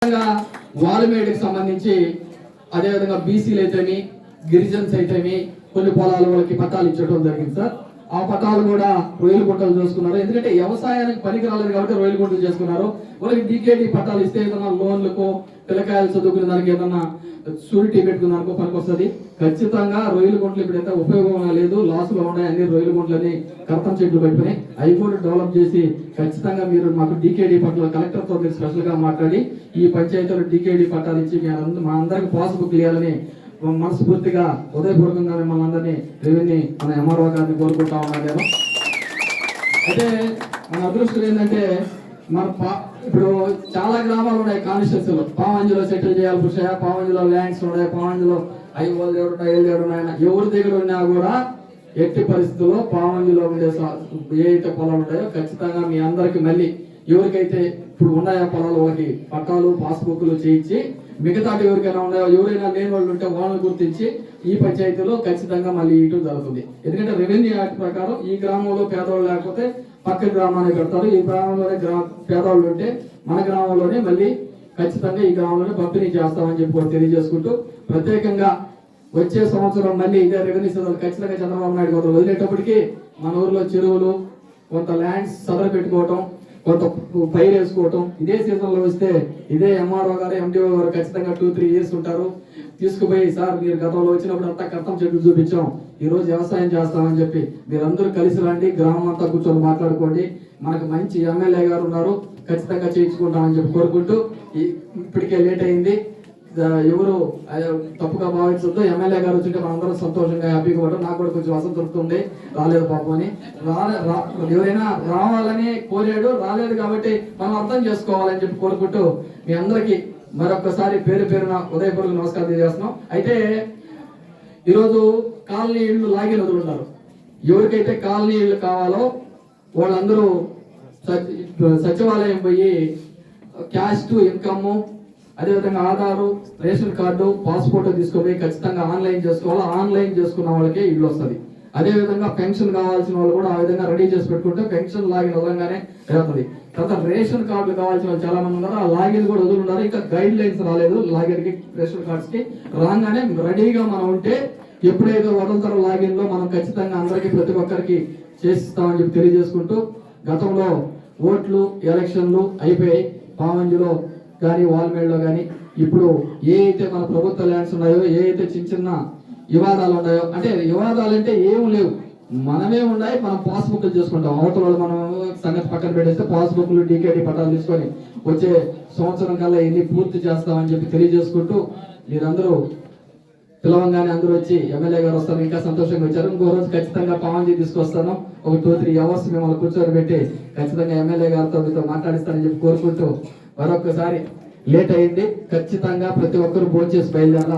వాల్మేడికి సంబంధించి అదేవిధంగా బీసీలు అయితేమి గిరిజన్స్ అయితేమి కొన్ని పొలాల వాళ్ళకి పట్టాలు ఇచ్చడం జరిగింది సార్. ఆ పట్టాలు కూడా రొయ్యలు గుంటలు చేసుకున్నారు. ఎందుకంటే వ్యవసాయానికి పనికి రాలేదు కాబట్టి రొయ్యలు గుంటలు చేసుకున్నారు. వాళ్ళకి డీకేటీ పట్టాలు ఇస్తే ఏదైనా లోన్లకు పిల్లకాయలు చదువుకునే దానికి ఏదన్నా షూరిటీ పెట్టుకున్నారనుకో పనికి వస్తుంది. ఖచ్చితంగా రొయ్యలు గుంటలు ఇప్పుడైతే ఉపయోగం లేదు, లాసులో ఉన్నాయి. అన్ని రొయ్యలు గుంటలని కర్తం చెట్లు పెట్టుకుని అవి కూడా డెవలప్ చేసి ఖచ్చితంగా మీరు మాకు డీకేడీ పట్టాలు కలెక్టర్తో మీరు స్పెషల్ గా మాట్లాడి ఈ పంచాయతీలో డీకేడీ పట్టాలు ఇచ్చి మా అందరికి పాస్బుక్ ఇవ్వాలని మనస్ఫూర్తిగా హృదయపూర్వకంగా మిమ్మల్ని అందరినీ రెవెన్యూ మన ఎంఆర్ఓ గారిని కోరుకుంటా ఉన్నాను నేను. అయితే మన అదృష్టం ఏంటంటే ఇప్పుడు చాలా గ్రామాలు ఉన్నాయి కాన్స్టిట్యూన్సీలో. పావంజలో సెటిల్ చేయాలి పురుషయ్య, పావంజలో ల్యాండ్స్ ఉన్నాయి, పావంజలో 5 ఏళ్ళు ఉన్నాయి. ఎవరి దగ్గర ఉన్నా కూడా ఎట్టి పరిస్థితుల్లో పావంజలో ఉండే ఏవైతే పొలాలు ఉంటాయో ఖచ్చితంగా మీ అందరికి మళ్ళీ ఎవరికైతే ఇప్పుడు ఉన్నాయో పొలాలు వాళ్ళకి పట్టాలు పాస్బుక్లు చేయించి మిగతా ఎవరికైనా ఉన్నాయో ఎవరైనా లేని వాళ్ళు ఉంటే వాళ్ళని గుర్తించి ఈ పంచాయతీలో ఖచ్చితంగా మళ్ళీ ఇటు జరుగుతుంది. ఎందుకంటే రెవెన్యూ యాక్ట్ ప్రకారం ఈ గ్రామంలో పేదవాళ్ళు లేకపోతే పక్క గ్రామాన్ని పెడతారు. ఈ గ్రామంలోనే పేదవాళ్ళు ఉంటే మన గ్రామంలోనే మళ్ళీ ఖచ్చితంగా ఈ గ్రామంలోనే పంపిణీ చేస్తామని చెప్పి తెలియజేసుకుంటూ ప్రత్యేకంగా వచ్చే సంవత్సరం మళ్ళీ ఇదే రెవెన్యూ సదలు ఖచ్చితంగా చంద్రబాబు నాయుడు గారు వదిలేటప్పటికీ మన ఊర్లో చెరువులు కొంత ల్యాండ్స్ సదరు పెట్టుకోవటం, కొంత పైరు వేసుకోవటం, ఇదే సీజన్ లో వస్తే ఇదే ఎంఆర్ఓ గారు ఎండిఓ గారు ఖచ్చితంగా 2-3 years ఉంటారు. తీసుకుపోయి సార్ మీరు గతంలో వచ్చినప్పుడు అంతా కర్తం చెట్లు చూపించాం, ఈ రోజు వ్యవసాయం చేస్తామని చెప్పి మీరందరూ కలిసి రండి, గ్రామం అంతా కూర్చొని మాట్లాడుకోండి. మనకు మంచి ఎమ్మెల్యే గారు ఉన్నారు, ఖచ్చితంగా చేయించుకుంటామని చెప్పి కోరుకుంటూ ఇప్పటికే లేట్ అయింది, ఎవరు తప్పుగా భావించద్దు. ఎమ్మెల్యే గారు వచ్చింటే మనందరం సంతోషంగా హ్యాపీగా ఉంటాం. నాకు కూడా కొంచెం అసంతృప్తి రాలేదు పాపం అని. ఎవరైనా రావాలని కోరాడు, రాలేదు కాబట్టి మనం అర్థం చేసుకోవాలని చెప్పి కోరుకుంటూ మీ అందరికీ మరొకసారి పేరు పేరున ఉదయపూర్వక నమస్కారం తెలియజేస్తున్నాం. అయితే ఈరోజు కాలనీ ఇళ్ళు లాగిన వదులుంటారు. ఎవరికైతే కాలనీ ఇళ్ళు కావాలో వాళ్ళందరూ సచివాలయం పోయి క్యాస్ట్ ఇన్కమ్ అదేవిధంగా ఆధారు, రేషన్ కార్డు, పాస్పోర్ట్ తీసుకుపోయి ఖచ్చితంగా ఆన్లైన్ చేసుకోవాలి. ఆన్లైన్ చేసుకున్న వాళ్ళకే ఇల్లు వస్తుంది. అదేవిధంగా పెన్షన్ కావాల్సిన వాళ్ళు కూడా ఆ విధంగా రెడీ చేసి పెట్టుకుంటే పెన్షన్ లాగిన్ వదలంగానే జరుగుతుంది. తర్వాత రేషన్ కార్డులు కావాల్సిన వాళ్ళు చాలా మంది ఉన్నారు, ఆ లాగిన్ కూడా వదులున్నారు. ఇంకా గైడ్ లైన్స్ రాలేదు లాగిన్ కి, రేషన్ కార్డ్స్ కి. రాగానే రెడీగా మనం ఉంటే ఎప్పుడైతే వదలుతారో లాగిన్ లో మనం ఖచ్చితంగా అందరికీ ప్రతి ఒక్కరికి చేసిస్తామని చెప్పి తెలియజేసుకుంటూ, గతంలో ఓట్లు ఎలక్షన్లు అయిపోయాయి. పావంజిలో కానీ వాల్మేడ్లో కానీ ఇప్పుడు ఏ అయితే మన ప్రభుత్వ ల్యాండ్స్ ఉన్నాయో, ఏ అయితే చిన్న చిన్న వివాదాలు ఉన్నాయో, అంటే వివాదాలు అంటే ఏం లేవు, మనమే ఉన్నాయి, మనం పాస్బుక్లు చేసుకుంటాం. అవతల వాళ్ళు మనం సంగతి పక్కన పెట్టేస్తే పాస్బుక్లు డీకేటీ పట్టాలు తీసుకొని వచ్చే సంవత్సరం కల్లా ఇన్ని పూర్తి చేస్తామని చెప్పి తెలియజేసుకుంటూ, మీరందరూ పిలవంగానే అందరూ వచ్చి ఎమ్మెల్యే గారు వస్తారు, ఇంకా సంతోషంగా వచ్చారు. ఇంకో రోజు ఖచ్చితంగా పావంజీ తీసుకొస్తాను, ఒక 2-3 hours మిమ్మల్ని కూర్చొని పెట్టి ఖచ్చితంగా ఎమ్మెల్యే గారితో మీతో మాట్లాడిస్తానని చెప్పి కోరుకుంటూ, మరొకసారి లేట్ అయింది, ఖచ్చితంగా ప్రతి ఒక్కరు భోంచేసి బయలుదేరాలి.